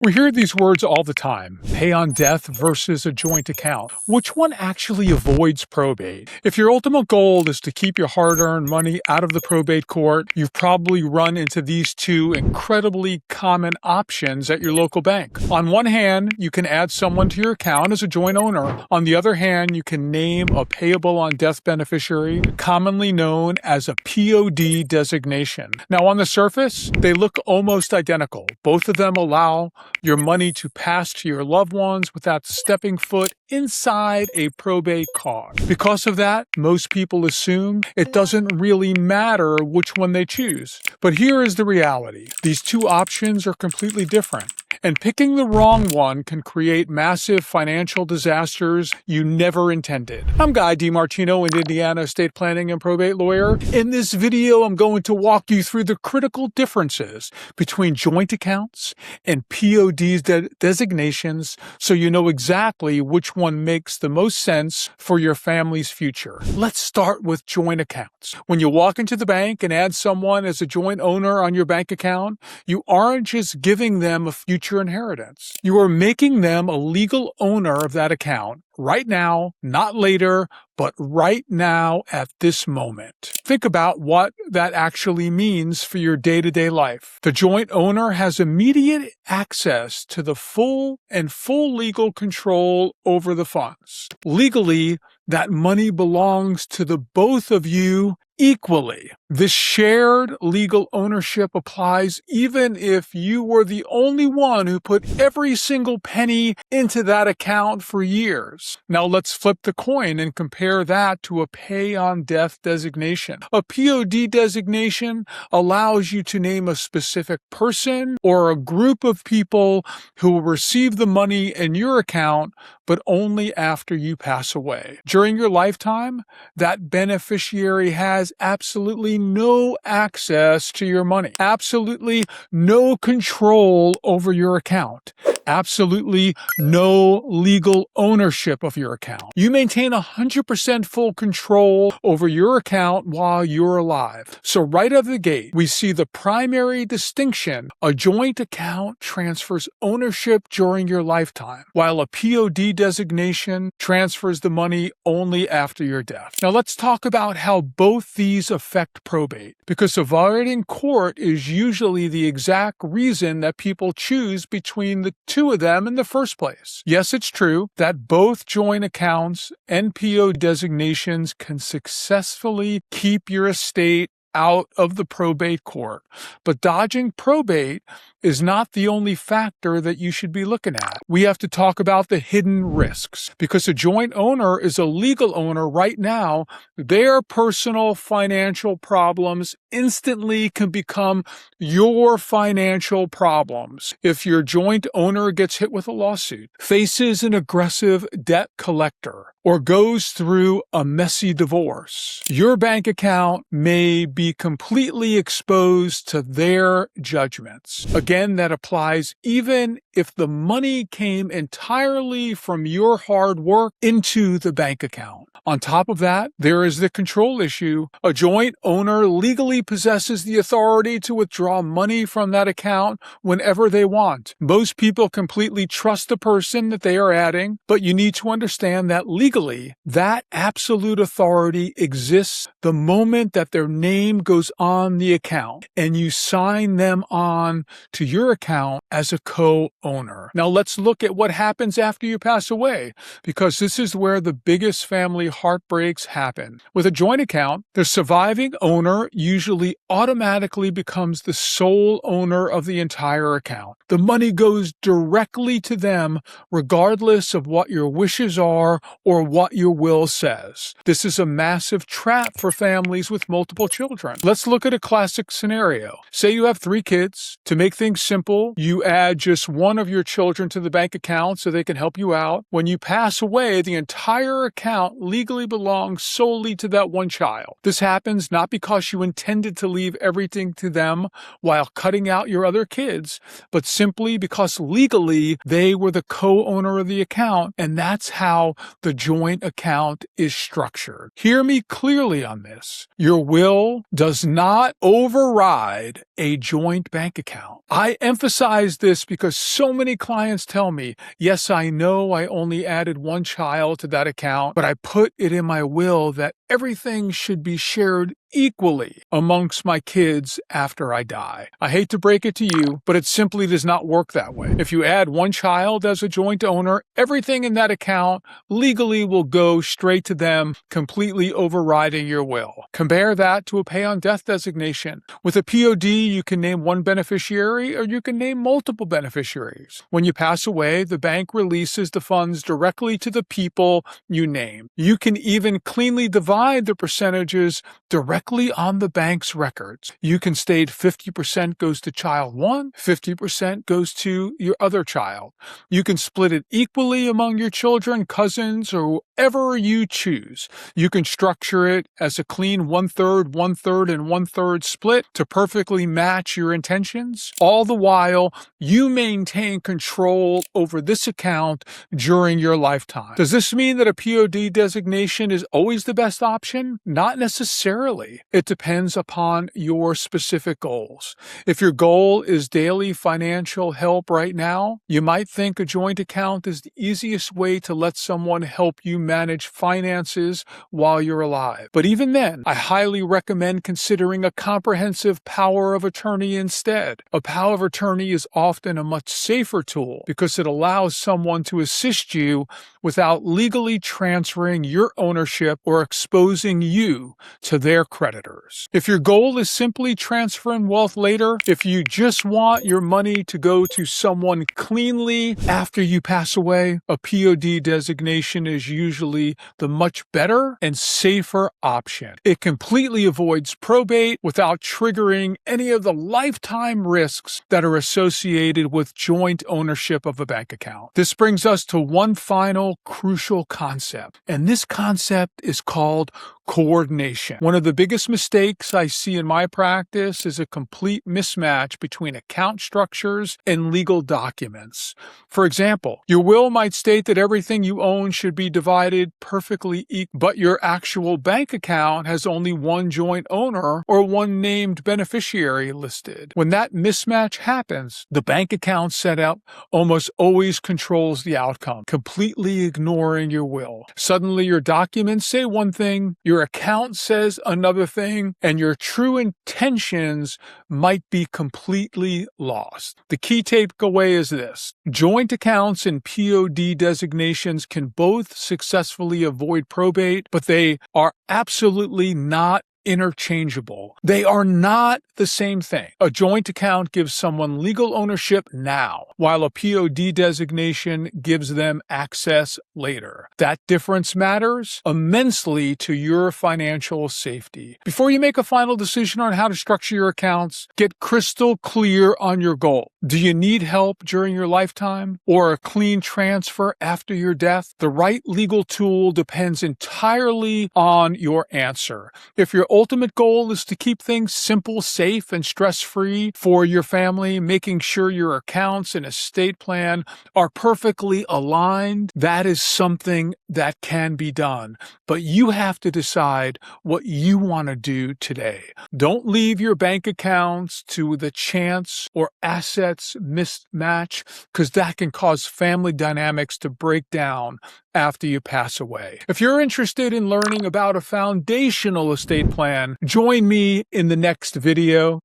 We hear these words all the time, pay on death versus a joint account. Which one actually avoids probate? If your ultimate goal is to keep your hard-earned money out of the probate court, you've probably run into these two incredibly common options at your local bank. On one hand, you can add someone to your account as a joint owner. On the other hand, you can name a payable on death beneficiary, commonly known as a POD designation. Now, on the surface, they look almost identical. Both of them allow your money to pass to your loved ones without stepping foot inside a probate court. Because of that, most people assume it doesn't really matter which one they choose. But here is the reality. These two options are completely different. And picking the wrong one can create massive financial disasters you never intended. I'm Guy DiMartino, an Indiana estate planning and probate lawyer. In this video, I'm going to walk you through the critical differences between joint accounts and POD designations so you know exactly which one makes the most sense for your family's future. Let's start with joint accounts. When you walk into the bank and add someone as a joint owner on your bank account, you aren't just giving them a future inheritance. You are making them a legal owner of that account right now, not later, but right now at this moment. Think about what that actually means for your day-to-day life. The joint owner has immediate access to the full legal control over the funds. Legally, that money belongs to the both of you equally. This shared legal ownership applies even if you were the only one who put every single penny into that account for years. Now let's flip the coin and compare that to a pay on death designation. A POD designation allows you to name a specific person or a group of people who will receive the money in your account, but only after you pass away. During your lifetime, that beneficiary has absolutely no access to your money, absolutely no control over your account, absolutely no legal ownership of your account. You maintain 100% full control over your account while you're alive. So right out of the gate, we see the primary distinction. A joint account transfers ownership during your lifetime, while a POD designation transfers the money only after your death. Now let's talk about how both these affect probate, because avoiding court is usually the exact reason that people choose between the two of them in the first place. Yes, it's true that both joint accounts and PO designations can successfully keep your estate out of the probate court. But dodging probate is not the only factor that you should be looking at. We have to talk about the hidden risks. Because a joint owner is a legal owner right now, their personal financial problems instantly can become your financial problems. If your joint owner gets hit with a lawsuit, faces an aggressive debt collector, or goes through a messy divorce, your bank account may be completely exposed to their judgments. Again, that applies even if the money came entirely from your hard work into the bank account. On top of that, there is the control issue. A joint owner legally possesses the authority to withdraw money from that account whenever they want. Most people completely trust the person that they are adding, but you need to understand that legally, that absolute authority exists the moment that their name goes on the account and you sign them on to your account as a co-owner. Now let's look at what happens after you pass away, because this is where the biggest family heartbreaks happen. With a joint account, the surviving owner usually automatically becomes the sole owner of the entire account. The money goes directly to them regardless of what your wishes are or what your will says. This is a massive trap for families with multiple children. Let's look at a classic scenario. Say you have 3 kids. To make things simple, you add just one of your children to the bank account so they can help you out. When you pass away, the entire account legally belongs solely to that one child. This happens not because you intended to leave everything to them while cutting out your other kids, but simply because legally they were the co-owner of the account, and that's how the joint account is structured. Hear me clearly on this. Your will does not override a joint bank account. I emphasize this because so many clients tell me, yes, I know I only added one child to that account, but I put it in my will that everything should be shared equally amongst my kids after I die. I hate to break it to you, but it simply does not work that way. If you add one child as a joint owner, everything in that account legally will go straight to them, completely overriding your will. Compare that to a pay on death designation. With a POD, you can name one beneficiary or you can name multiple beneficiaries. When you pass away, the bank releases the funds directly to the people you name. You can even cleanly divide the percentages directly on the bank's records. You can state 50% goes to child 1, 50% goes to your other child. You can split it equally among your children, cousins, or whoever you choose. You can structure it as a clean 1/3, 1/3, and 1/3 split to perfectly match your intentions. All the while, you maintain control over this account during your lifetime. Does this mean that a POD designation is always the best option? Not necessarily. It depends upon your specific goals. If your goal is daily financial help right now, you might think a joint account is the easiest way to let someone help you manage finances while you're alive. But even then, I highly recommend considering a comprehensive power of attorney instead. A power of attorney is often a much safer tool because it allows someone to assist you without legally transferring your ownership or exposing you to their creditors. If your goal is simply transferring wealth later, if you just want your money to go to someone cleanly after you pass away, a POD designation is usually the much better and safer option. It completely avoids probate without triggering any of the lifetime risks that are associated with joint ownership of a bank account. This brings us to one final crucial concept, and this concept is called coordination. One of the biggest mistakes I see in my practice is a complete mismatch between account structures and legal documents. For example, your will might state that everything you own should be divided perfectly equal, but your actual bank account has only one joint owner or one named beneficiary listed. When that mismatch happens, the bank account setup almost always controls the outcome, completely ignoring your will. Suddenly, your documents say one thing, your account says another thing, and your true intentions might be completely lost. The key takeaway is this: joint accounts and POD designations can both successfully avoid probate, but they are absolutely not interchangeable. They are not the same thing. A joint account gives someone legal ownership now, while a POD designation gives them access later. That difference matters immensely to your financial safety. Before you make a final decision on how to structure your accounts, get crystal clear on your goal. Do you need help during your lifetime or a clean transfer after your death? The right legal tool depends entirely on your answer. If your ultimate goal is to keep things simple, safe, and stress-free for your family, making sure your accounts and estate plan are perfectly aligned, that is something that can be done. But you have to decide what you want to do today. Don't leave your bank accounts to the chance or assets mismatch, because that can cause family dynamics to break down after you pass away. If you're interested in learning about a foundational estate plan, join me in the next video.